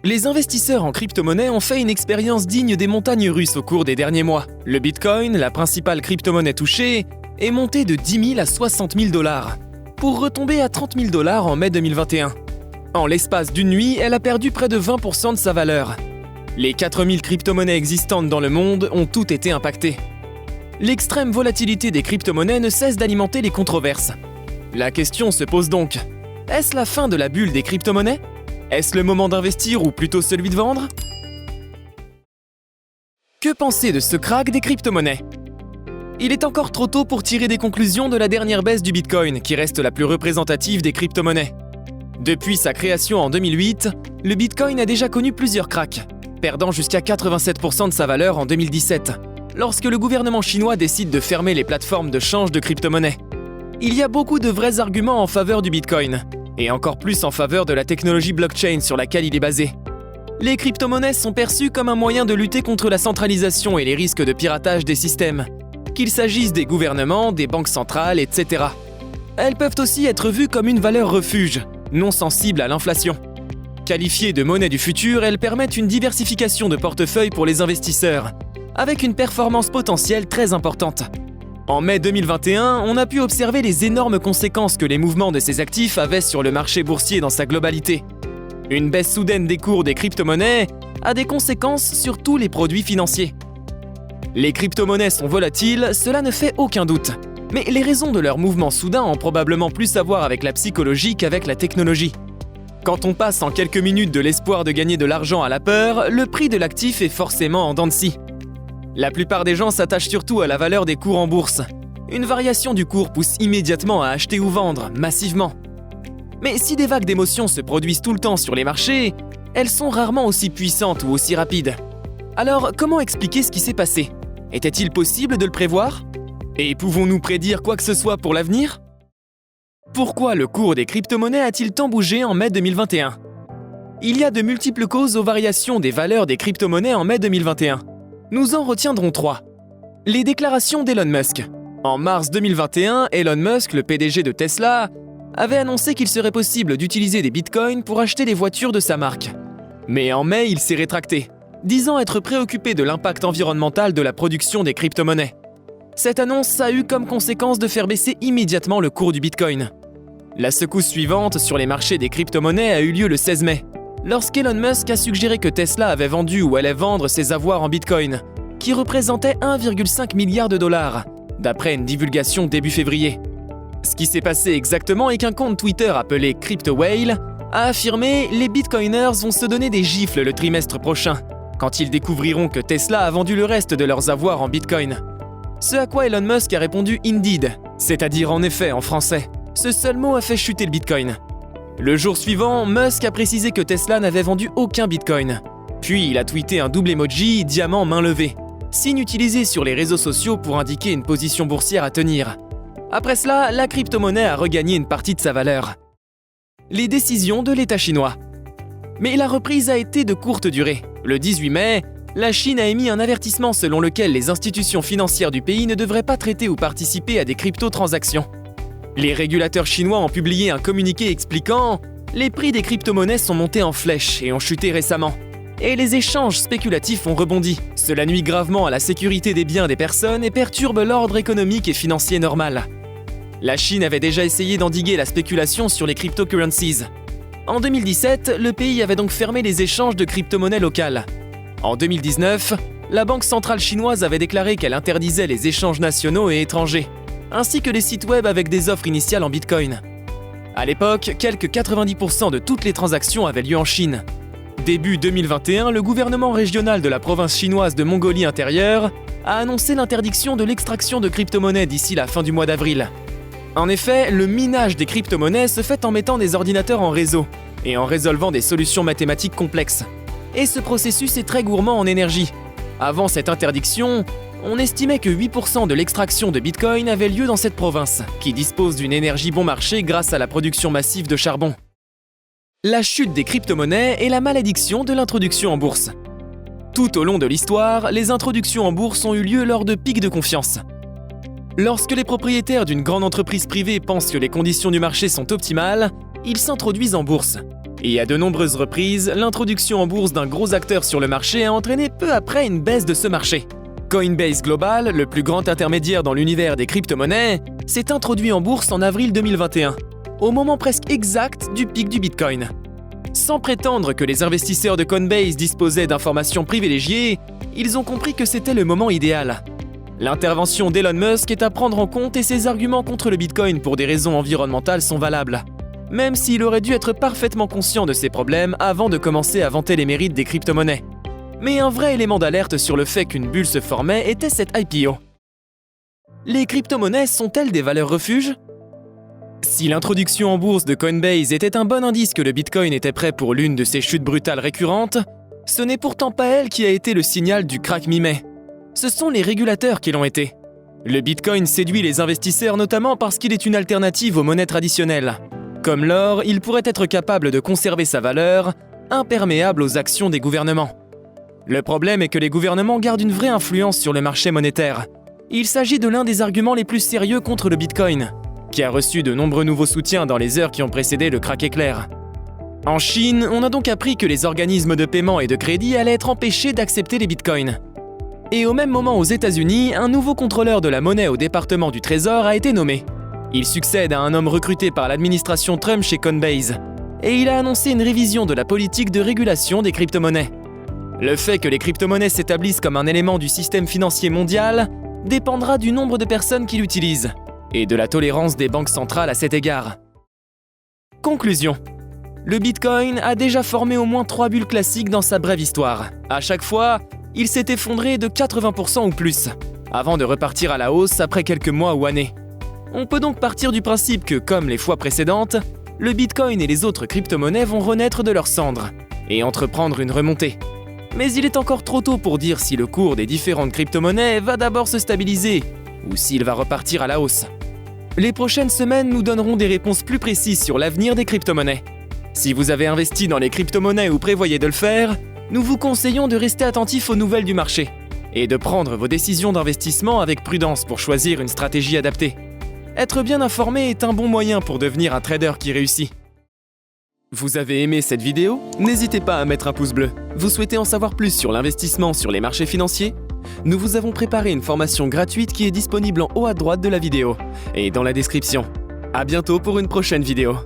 Les investisseurs en crypto-monnaie ont fait une expérience digne des montagnes russes au cours des derniers mois. Le Bitcoin, la principale crypto-monnaie touchée, est monté de 10 000 à 60 000 $, pour retomber à 30 000 $ en mai 2021. En l'espace d'une nuit, elle a perdu près de 20% de sa valeur. Les 4000 crypto-monnaies existantes dans le monde ont toutes été impactées. L'extrême volatilité des crypto-monnaies ne cesse d'alimenter les controverses. La question se pose donc, est-ce la fin de la bulle des crypto-monnaies ? Est-ce le moment d'investir ou plutôt celui de vendre ? Que penser de ce krach des crypto-monnaies ? Il est encore trop tôt pour tirer des conclusions de la dernière baisse du Bitcoin, qui reste la plus représentative des crypto-monnaies. Depuis sa création en 2008, le Bitcoin a déjà connu plusieurs crachs, perdant jusqu'à 87% de sa valeur en 2017, lorsque le gouvernement chinois décide de fermer les plateformes de change de crypto-monnaies. Il y a beaucoup de vrais arguments en faveur du Bitcoin, et encore plus en faveur de la technologie blockchain sur laquelle il est basé. Les crypto-monnaies sont perçues comme un moyen de lutter contre la centralisation et les risques de piratage des systèmes, qu'il s'agisse des gouvernements, des banques centrales, etc. Elles peuvent aussi être vues comme une valeur refuge, non sensible à l'inflation. Qualifiées de monnaie du futur, elles permettent une diversification de portefeuille pour les investisseurs, avec une performance potentielle très importante. En mai 2021, on a pu observer les énormes conséquences que les mouvements de ces actifs avaient sur le marché boursier dans sa globalité. Une baisse soudaine des cours des crypto-monnaies a des conséquences sur tous les produits financiers. Les crypto-monnaies sont volatiles, cela ne fait aucun doute. Mais les raisons de leur mouvement soudain ont probablement plus à voir avec la psychologie qu'avec la technologie. Quand on passe en quelques minutes de l'espoir de gagner de l'argent à la peur, le prix de l'actif est forcément en dents de scie. La plupart des gens s'attachent surtout à la valeur des cours en bourse. Une variation du cours pousse immédiatement à acheter ou vendre, massivement. Mais si des vagues d'émotions se produisent tout le temps sur les marchés, elles sont rarement aussi puissantes ou aussi rapides. Alors, comment expliquer ce qui s'est passé ? Était-il possible de le prévoir ? Et pouvons-nous prédire quoi que ce soit pour l'avenir ? Pourquoi le cours des crypto-monnaies a-t-il tant bougé en mai 2021 ? Il y a de multiples causes aux variations des valeurs des crypto-monnaies en mai 2021. Nous en retiendrons 3. Les déclarations d'Elon Musk. En mars 2021, Elon Musk, le PDG de Tesla, avait annoncé qu'il serait possible d'utiliser des bitcoins pour acheter les voitures de sa marque. Mais en mai, il s'est rétracté, disant être préoccupé de l'impact environnemental de la production des crypto-monnaies. Cette annonce a eu comme conséquence de faire baisser immédiatement le cours du bitcoin. La secousse suivante sur les marchés des crypto-monnaies a eu lieu le 16 mai, lorsqu'Elon Musk a suggéré que Tesla avait vendu ou allait vendre ses avoirs en bitcoin, qui représentaient 1,5 milliard de $, d'après une divulgation début février. Ce qui s'est passé exactement est qu'un compte Twitter appelé CryptoWhale a affirmé « Les bitcoiners vont se donner des gifles le trimestre prochain, quand ils découvriront que Tesla a vendu le reste de leurs avoirs en bitcoin ». Ce à quoi Elon Musk a répondu « Indeed », c'est-à-dire en effet en français. Ce seul mot a fait chuter le bitcoin. Le jour suivant, Musk a précisé que Tesla n'avait vendu aucun bitcoin. Puis il a tweeté un double emoji diamant main levée, signe utilisé sur les réseaux sociaux pour indiquer une position boursière à tenir. Après cela, la crypto-monnaie a regagné une partie de sa valeur. Les décisions de l'État chinois. Mais la reprise a été de courte durée. Le 18 mai, la Chine a émis un avertissement selon lequel les institutions financières du pays ne devraient pas traiter ou participer à des crypto-transactions. Les régulateurs chinois ont publié un communiqué expliquant « Les prix des crypto-monnaies sont montés en flèche et ont chuté récemment. Et les échanges spéculatifs ont rebondi. Cela nuit gravement à la sécurité des biens des personnes et perturbe l'ordre économique et financier normal. » La Chine avait déjà essayé d'endiguer la spéculation sur les cryptocurrencies. En 2017, le pays avait donc fermé les échanges de crypto-monnaies locales. En 2019, la Banque centrale chinoise avait déclaré qu'elle interdisait les échanges nationaux et étrangers, ainsi que les sites web avec des offres initiales en bitcoin. À l'époque, quelques 90% de toutes les transactions avaient lieu en Chine. Début 2021, le gouvernement régional de la province chinoise de Mongolie intérieure a annoncé l'interdiction de l'extraction de crypto-monnaies d'ici la fin du mois d'avril. En effet, le minage des crypto-monnaies se fait en mettant des ordinateurs en réseau et en résolvant des solutions mathématiques complexes. Et ce processus est très gourmand en énergie. Avant cette interdiction, on estimait que 8% de l'extraction de Bitcoin avait lieu dans cette province, qui dispose d'une énergie bon marché grâce à la production massive de charbon. La chute des crypto-monnaies et la malédiction de l'introduction en bourse. Tout au long de l'histoire, les introductions en bourse ont eu lieu lors de pics de confiance. Lorsque les propriétaires d'une grande entreprise privée pensent que les conditions du marché sont optimales, ils s'introduisent en bourse. Et à de nombreuses reprises, l'introduction en bourse d'un gros acteur sur le marché a entraîné peu après une baisse de ce marché. Coinbase Global, le plus grand intermédiaire dans l'univers des crypto-monnaies, s'est introduit en bourse en avril 2021, au moment presque exact du pic du Bitcoin. Sans prétendre que les investisseurs de Coinbase disposaient d'informations privilégiées, ils ont compris que c'était le moment idéal. L'intervention d'Elon Musk est à prendre en compte et ses arguments contre le Bitcoin pour des raisons environnementales sont valables. Même s'il aurait dû être parfaitement conscient de ces problèmes avant de commencer à vanter les mérites des crypto-monnaies. Mais un vrai élément d'alerte sur le fait qu'une bulle se formait était cette IPO. Les crypto-monnaies sont-elles des valeurs refuges ? Si l'introduction en bourse de Coinbase était un bon indice que le Bitcoin était prêt pour l'une de ces chutes brutales récurrentes, ce n'est pourtant pas elle qui a été le signal du krach mi-mai. Ce sont les régulateurs qui l'ont été. Le Bitcoin séduit les investisseurs notamment parce qu'il est une alternative aux monnaies traditionnelles. Comme l'or, il pourrait être capable de conserver sa valeur, imperméable aux actions des gouvernements. Le problème est que les gouvernements gardent une vraie influence sur le marché monétaire. Il s'agit de l'un des arguments les plus sérieux contre le Bitcoin, qui a reçu de nombreux nouveaux soutiens dans les heures qui ont précédé le krach éclair. En Chine, on a donc appris que les organismes de paiement et de crédit allaient être empêchés d'accepter les bitcoins. Et au même moment aux États-Unis, un nouveau contrôleur de la monnaie au département du Trésor a été nommé. Il succède à un homme recruté par l'administration Trump chez Coinbase, et il a annoncé une révision de la politique de régulation des crypto-monnaies. Le fait que les crypto-monnaies s'établissent comme un élément du système financier mondial dépendra du nombre de personnes qui l'utilisent, et de la tolérance des banques centrales à cet égard. Conclusion. Le Bitcoin a déjà formé au moins 3 bulles classiques dans sa brève histoire. À chaque fois, il s'est effondré de 80% ou plus, avant de repartir à la hausse après quelques mois ou années. On peut donc partir du principe que, comme les fois précédentes, le Bitcoin et les autres crypto-monnaies vont renaître de leurs cendres et entreprendre une remontée. Mais il est encore trop tôt pour dire si le cours des différentes crypto-monnaies va d'abord se stabiliser ou s'il va repartir à la hausse. Les prochaines semaines nous donneront des réponses plus précises sur l'avenir des crypto-monnaies. Si vous avez investi dans les crypto-monnaies ou prévoyez de le faire, nous vous conseillons de rester attentif aux nouvelles du marché et de prendre vos décisions d'investissement avec prudence pour choisir une stratégie adaptée. Être bien informé est un bon moyen pour devenir un trader qui réussit. Vous avez aimé cette vidéo ? N'hésitez pas à mettre un pouce bleu. Vous souhaitez en savoir plus sur l'investissement sur les marchés financiers ? Nous vous avons préparé une formation gratuite qui est disponible en haut à droite de la vidéo et dans la description. À bientôt pour une prochaine vidéo.